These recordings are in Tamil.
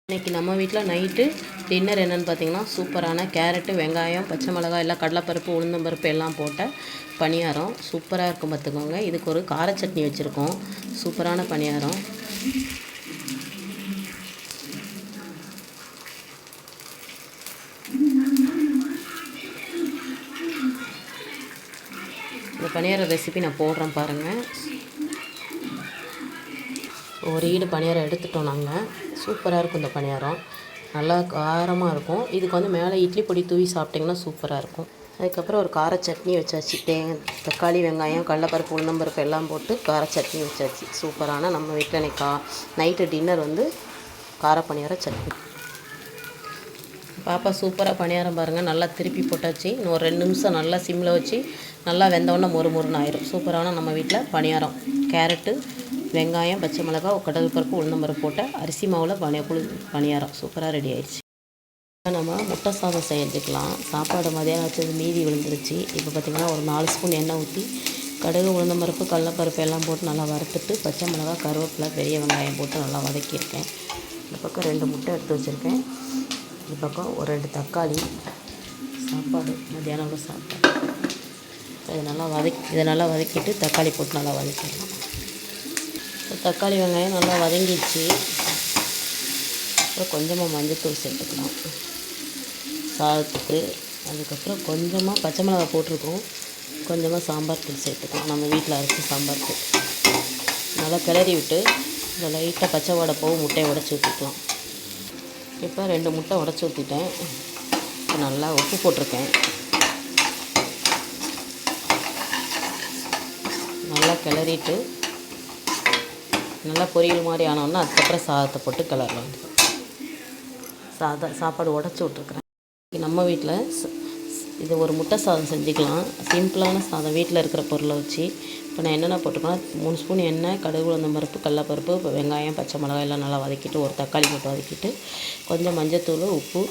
இன்றைக்கி நம்ம வீட்டில் நைட்டு டின்னர் என்னென்னு பார்த்தீங்கன்னா சூப்பரான கேரட்டு வெங்காயம் பச்சை மிளகாய் எல்லாம் கடலைப்பருப்பு உளுந்தம்பருப்பு எல்லாம் போட்ட பணியாரம் சூப்பராக இருக்கும் பார்த்துக்கோங்க. இதுக்கு ஒரு கார சட்னி வச்சுருக்கோம். சூப்பரான பணியாரம். இந்த பணியார ரெசிபி நான் போடுறேன் பாருங்கள். ஒரு ஈடு பணியாரம் எடுத்துட்டோம் நாங்கள். சூப்பராக இருக்கும் இந்த பணியாரம். நல்லா காரமாக இருக்கும். இதுக்கு வந்து மேலே இட்லி பொடி தூவி சாப்பிட்டிங்கன்னா சூப்பராக இருக்கும். அதுக்கப்புறம் ஒரு கார சட்னி வச்சாச்சு. தக்காளி வெங்காயம் கடலைப்பருப்பு உளுந்தம்பருப்பு எல்லாம் போட்டு கார சட்னி வச்சாச்சு. சூப்பரான நம்ம வீட்டில் இன்றைக்கி நைட்டு டின்னர் வந்து கார பணியார சட்னி. பாப்பா சூப்பராக பணியாரம் பாருங்கள். நல்லா திருப்பி போட்டாச்சு. இன்னும் ஒரு 2 நிமிஷம் நல்லா சிம்மில் வச்சு நல்லா வெந்தோடனே மொறுன்னு ஆயிரும். சூப்பரான நம்ம வீட்டில் பணியாரம் கேரட்டு வெங்காயம் பச்சை மிளகாய் கடலைப்பருப்பு உளுந்தம்பருப்பு போட்ட அரிசி மாவில் பணியாரம் சூப்பராக ரெடி ஆயிடுச்சு. நம்ம முட்டை சாதம் செஞ்சுக்கலாம். சாப்பாடு மதியானம் வச்சது மீதி விழுந்துருச்சு. இப்போ பார்த்திங்கன்னா ஒரு 4 ஸ்பூன் எண்ணெய் ஊற்றி கடுகு உளுந்தம்பருப்பு கடலைப்பருப்பு எல்லாம் போட்டு நல்லா வறுத்துட்டு பச்சை மிளகாய் கருவேப்பிலை பெரிய வெங்காயம் போட்டு நல்லா வதக்கியிருக்கேன். இந்த பக்கம் 2 முட்டை எடுத்து வச்சுருக்கேன். இந்த பக்கம் ஒரு 2 தக்காளி சாப்பாடு மதியானம் உள்ள சாப்பாடு. இதை நல்லா வதக்கிட்டு தக்காளி போட்டு நல்லா வதக்கிடலாம். தக்காளி வெங்காயம் நல்லா வதங்கிடுச்சு. அப்புறம் கொஞ்சமாக மஞ்சள்தூள் சேர்த்துக்கலாம் சாதத்துக்கு. அதுக்கப்புறம் கொஞ்சமாக பச்சை மிளகாய் போட்டிருக்கோம். கொஞ்சமாக சாம்பார் தூள் சேர்த்துக்கலாம். நம்ம வீட்டில் அரைச்சி சாம்பார் தூள் நல்லா கிளறி விட்டு இந்த லைட்டாக பச்சை வாடை போகும் முட்டையை உடச்சி ஊற்றிக்கலாம். இப்போ 2 முட்டை உடச்சி ஊற்றிட்டேன். இப்போ நல்லா உப்பு போட்டிருக்கேன். நல்லா கிளறிட்டு நல்லா பொரியல் மாதிரி ஆனோன்னா அதுக்கப்புறம் சாதத்தை போட்டு கிளறலாம். சாப்பாடு உடச்சி விட்ருக்குறேன். நம்ம வீட்டில் இது ஒரு முட்டை சாதம் செஞ்சுக்கலாம். சிம்பிளான சாதம் வீட்டில் இருக்கிற பொருளை வச்சு. இப்போ நான் என்னென்ன போட்டுக்கலாம் 3 ஸ்பூன் எண்ணெய் கடுகு உளுந்தம்பருப்பு கடலைப்பருப்பு இப்போ வெங்காயம் பச்சை மிளகாய் எல்லாம் நல்லா வதக்கிட்டு ஒரு தக்காளி போட்டு வதக்கிட்டு கொஞ்சம் மஞ்சத்தூள் உப்பு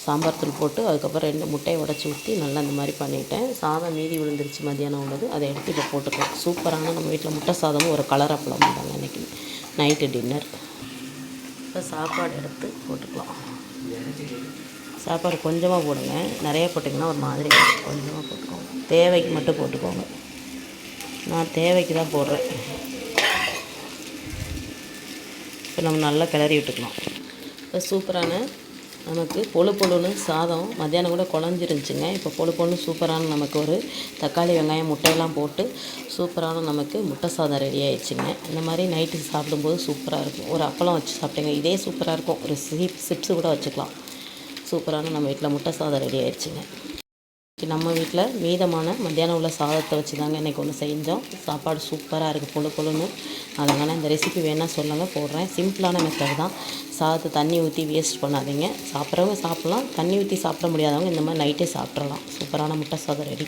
சாம்பார் தூள் போட்டு அதுக்கப்புறம் 2 முட்டையை உடச்சி ஊற்றி நல்லா இந்த மாதிரி பண்ணிவிட்டேன். சாதம் மீதி விழுந்துருச்சு மதியானம் உள்ளது. அதை எடுத்து இப்போ போட்டுக்கலாம். சூப்பரான நம்ம வீட்டில் முட்டை சாதமும் ஒரு கலர் அப்பளம் தாங்க இன்றைக்கி நைட்டு டின்னர். இப்போ சாப்பாடு எடுத்து போட்டுக்கலாம். சாப்பாடு கொஞ்சமாக போடுங்க. நிறைய போட்டிங்கன்னா ஒரு மாதிரி கொஞ்சமாக போட்டுக்கோங்க. தேவைக்கு மட்டும் போட்டுக்கோங்க. நான் தேவைக்கு தான் போடுறேன். இப்போ நம்ம நல்லா கிளறி விட்டுக்கலாம். இப்போ சூப்பரான நமக்கு பொழுன்னு சாதம் மத்தியானம் கூட குழஞ்சிருந்துச்சுங்க. இப்போ பொழுன்னு சூப்பரான நமக்கு ஒரு தக்காளி வெங்காயம் முட்டையெல்லாம் போட்டு சூப்பரான நமக்கு முட்டை சாதம் ரெடி ஆயிடுச்சுங்க. இந்த மாதிரி நைட்டு சாப்பிடும்போது சூப்பராக இருக்கும். ஒரு அப்பளம் வச்சு சாப்பிட்டேங்க. இதே சூப்பராக இருக்கும். ஒரு சிப்ஸு கூட வச்சுக்கலாம். சூப்பரான நம்ம வீட்டில் முட்டை சாதம் ரெடி ஆயிடுச்சுங்க. நம்ம வீட்டில் மீதமான மத்தியானம் உள்ள சாதத்தை வச்சு தாங்க இன்றைக்கி ஒன்று செஞ்சோம். சாப்பாடு சூப்பராக இருக்குது பொழுன்னு. அதனால் இந்த ரெசிபி வேணால் சொல்லுங்கள் போடுறேன். சிம்பிளான மெத்தட் தான். சாதத்தை தண்ணி ஊற்றி வேஸ்ட் பண்ணாதீங்க. சாப்பிட்றவங்க சாப்பிட்லாம். தண்ணி ஊற்றி சாப்பிட முடியாதவங்க இந்த மாதிரி நைட்டே சாப்பிட்றலாம். சூப்பரான முட்டை சாதம் ரெடி.